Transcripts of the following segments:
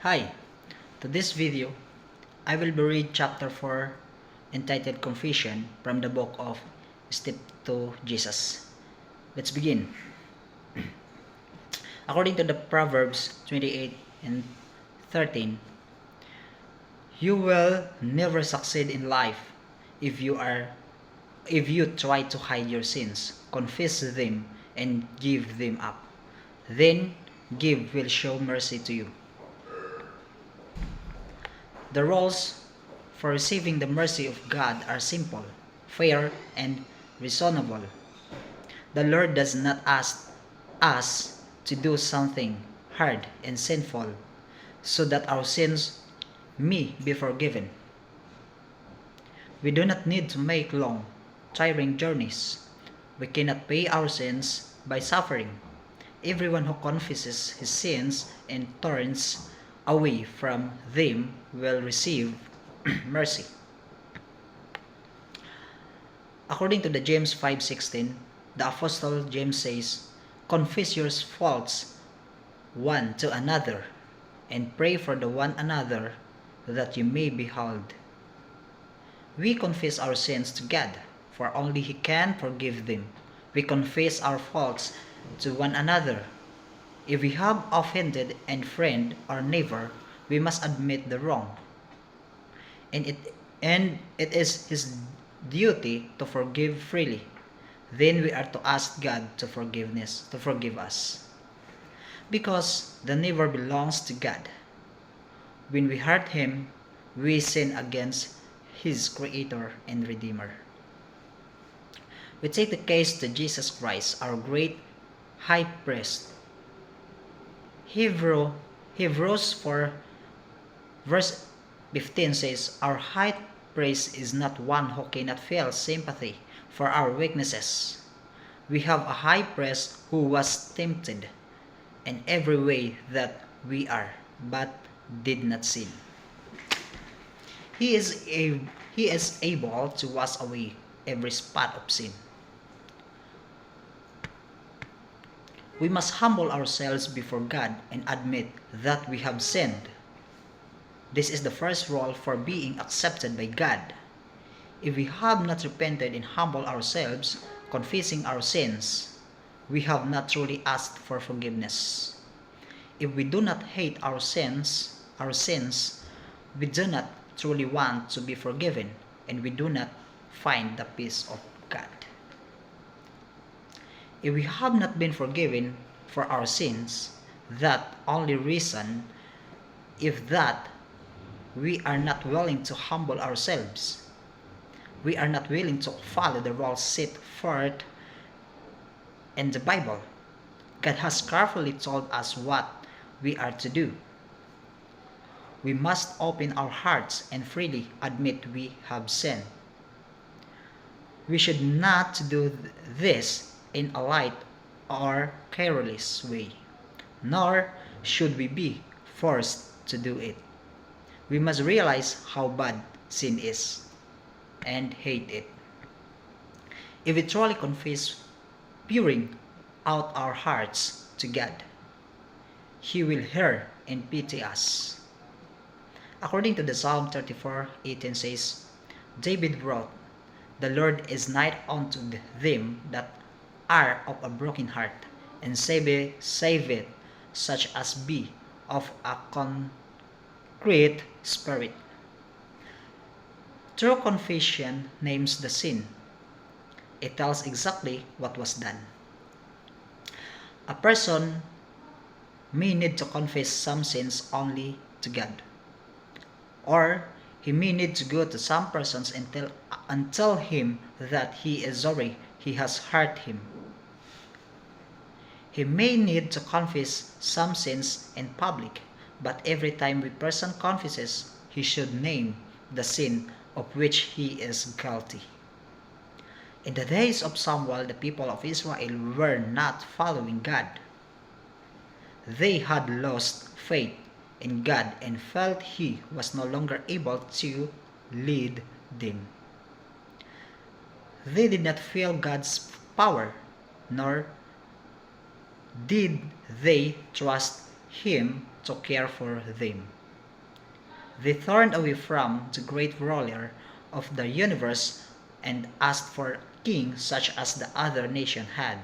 Hi, to this video, I will be read chapter 4 entitled Confession from the book of Step to Jesus. Let's begin. According to the Proverbs 28 and 13, you will never succeed in life if you try to hide your sins, confess them, and give them up. Then give will show mercy to you. The rules for receiving the mercy of God are simple, fair, and reasonable. The Lord does not ask us to do something hard and sinful so that our sins may be forgiven. We do not need to make long, tiring journeys. We cannot pay our sins by suffering. Everyone who confesses his sins and turns away from them will receive mercy. According to the James 5:16, the Apostle James says, confess your faults one to another and pray for the one another that you may be healed. We confess our sins to God, for only He can forgive them. We confess our faults to one another. If we have offended a friend or neighbor, we must admit the wrong. And it is His duty to forgive freely. Then we are to ask God to forgive us. Because the neighbor belongs to God. When we hurt him, we sin against His Creator and Redeemer. We take the case to Jesus Christ, our great high priest. Hebrews 4 verse 15 says, our high priest is not one who cannot feel sympathy for our weaknesses. We have a high priest who was tempted in every way that we are, but did not sin. He is able to wash away every spot of sin. We must humble ourselves before God and admit that we have sinned. This is the first rule for being accepted by God. If we have not repented and humbled ourselves, confessing our sins, we have not truly asked for forgiveness. If we do not hate our sins, we do not truly want to be forgiven, and we do not find the peace of God. If we have not been forgiven for our sins, that only reason if that we are not willing to humble ourselves. We are not willing to follow the rules set forth in the Bible. God has carefully told us what we are to do. We must open our hearts and freely admit we have sinned. We should not do this in a light or careless way, nor should we be forced to do it. We must realize how bad sin is and hate it. If we truly confess, pouring out our hearts to God, He will hear and pity us. According to the Psalm 34:18 says, David wrote, the Lord is nigh unto them that are of a broken heart, and saveth such as be of a contrite spirit. True confession names the sin. It tells exactly what was done. A person may need to confess some sins only to God, or he may need to go to some persons and tell him that he is sorry he has hurt him. He may need to confess some sins in public, but every time a person confesses, he should name the sin of which he is guilty. In the days of Samuel, the people of Israel were not following God. They had lost faith in God and felt He was no longer able to lead them. They did not feel God's power, nor did they trust Him to care for them. They turned away from the great ruler of the universe and asked for a king such as the other nation had.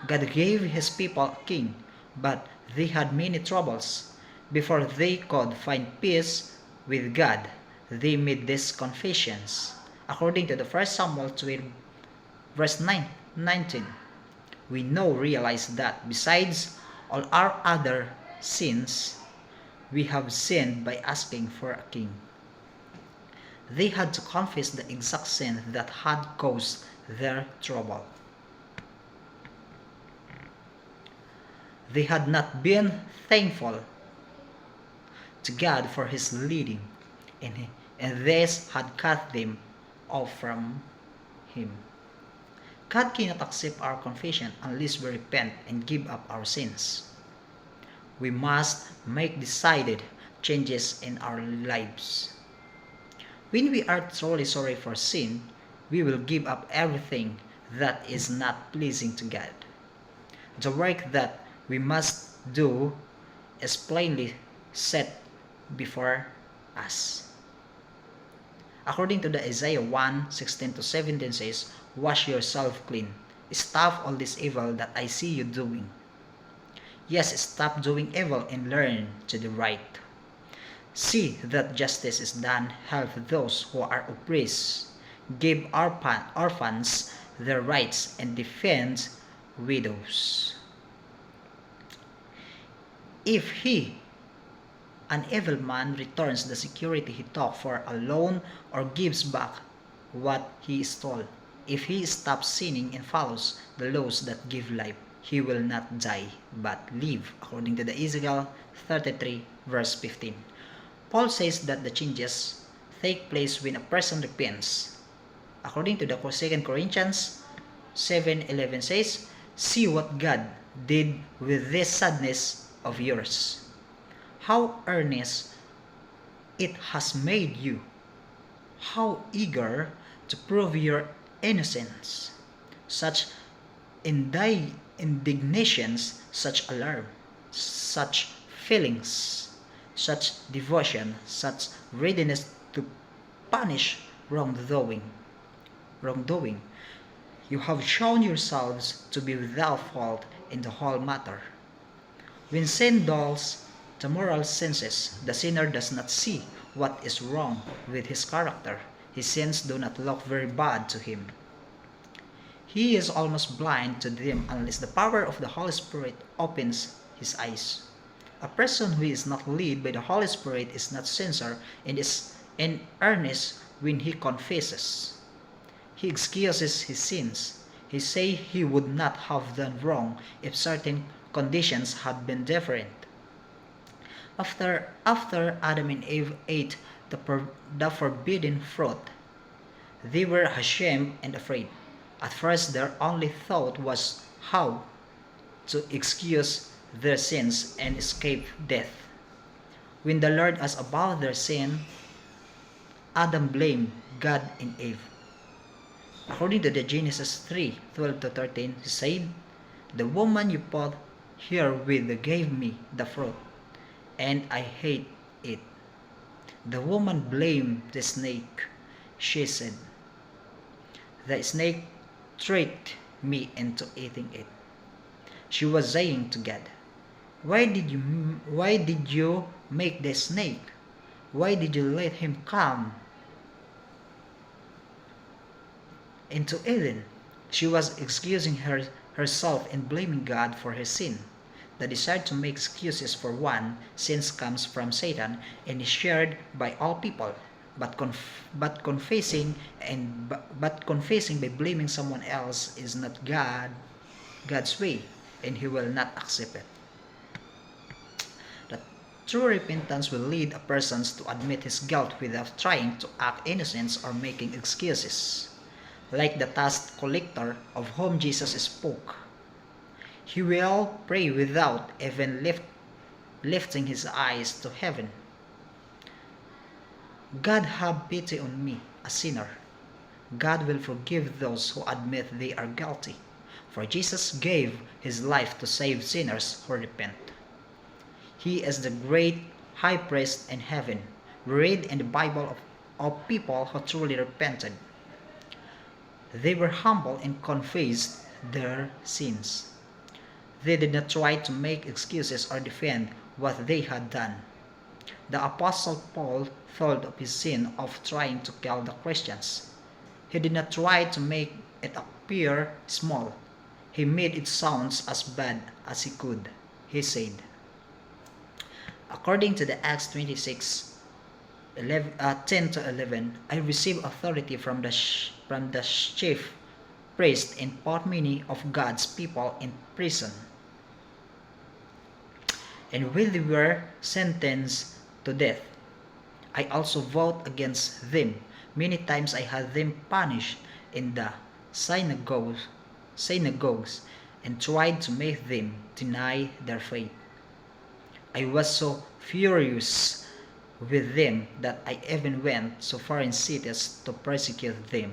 God gave his people a king, but they had many troubles. Before they could find peace with God, they made these confessions. According to the 1 Samuel 12, verse 19, we now realize that besides all our other sins, we have sinned by asking for a king. They had to confess the exact sin that had caused their trouble. They had not been thankful to God for his leading, and this had cut them off from him. God cannot accept our confession unless we repent and give up our sins. We must make decided changes in our lives. When we are truly sorry for sin, we will give up everything that is not pleasing to God. The work that we must do is plainly set before us. According to the Isaiah 1:16-17 says, "Wash yourself clean. Stop all this evil that I see you doing." Yes, stop doing evil and learn to do right. See that justice is done, help those who are oppressed, give orphans their rights, and defend widows. If an evil man, returns the security he took for a loan or gives back what he stole, if he stops sinning and follows the laws that give life, he will not die but live, according to the Ezekiel 33 verse 15. Paul says that the changes take place when a person repents. According to the 2 Corinthians 7:11 says, "See what God did with this sadness of yours. How earnest it has made you. How eager to prove your innocence. Such indignations, such alarm, such feelings, such devotion, such readiness to punish wrongdoing. You have shown yourselves to be without fault in the whole matter." When sin dulls the moral senses, the sinner does not see what is wrong with his character. His sins do not look very bad to him. He is almost blind to them unless the power of the Holy Spirit opens his eyes. A person who is not led by the Holy Spirit is not sincere and is in earnest when he confesses. He excuses his sins. He says he would not have done wrong if certain conditions had been different. After Adam and Eve ate the forbidden fruit, they were ashamed and afraid. At first, their only thought was how to excuse their sins and escape death. When the Lord asked about their sin, Adam blamed God and Eve. According to the Genesis 3:12-13, he said, "The woman you put here with gave me the fruit, and I hate it." The woman blamed the snake. She said, "The snake tricked me into eating it." She was saying to God, why did you make the snake? Why did you let him come into Eden?" She was excusing herself and blaming God for her sin. The desire to make excuses for one sin comes from Satan and is shared by all people. But confessing by blaming someone else is not God's way, and He will not accept it. The true repentance will lead a person to admit his guilt without trying to act innocent or making excuses. Like the tax collector of whom Jesus spoke, he will pray without even lifting his eyes to heaven. "God, have pity on me, a sinner." God will forgive those who admit they are guilty, for Jesus gave his life to save sinners who repent. He is the great high priest in heaven. We read in the Bible of people who truly repented. They were humble and confessed their sins. They did not try to make excuses or defend what they had done. The Apostle Paul told of his sin of trying to kill the Christians. He did not try to make it appear small. He made it sound as bad as he could. He said, according to the Acts 26, 10 to 11, I received authority from the chief priest and put many of God's people in prison. And when they were sentenced to death, I also vowed against them. Many times I had them punished in the synagogues and tried to make them deny their faith. I was so furious with them that I even went so far in cities to persecute them.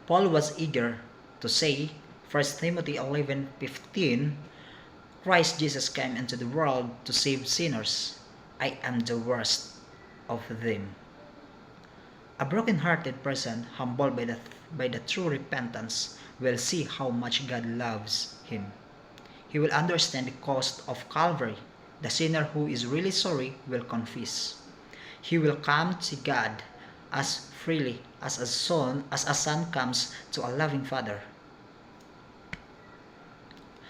Paul was eager to say, 1 Timothy 11:15, Christ Jesus came into the world to save sinners. I am the worst of them. A broken-hearted person, humbled by the true repentance, will see how much God loves him. He will understand the cost of Calvary. The sinner who is really sorry will confess. He will come to God as freely as a son comes to a loving father.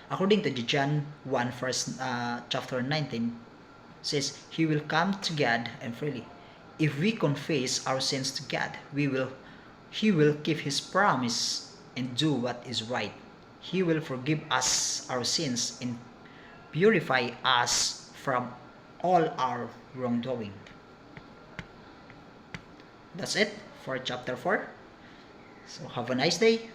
According to John 1 chapter 19, says he will come to God and freely. If we confess our sins to God, he will keep his promise and do what is right. He will forgive us our sins and purify us from all our wrongdoing. That's it for chapter 4. So have a nice day.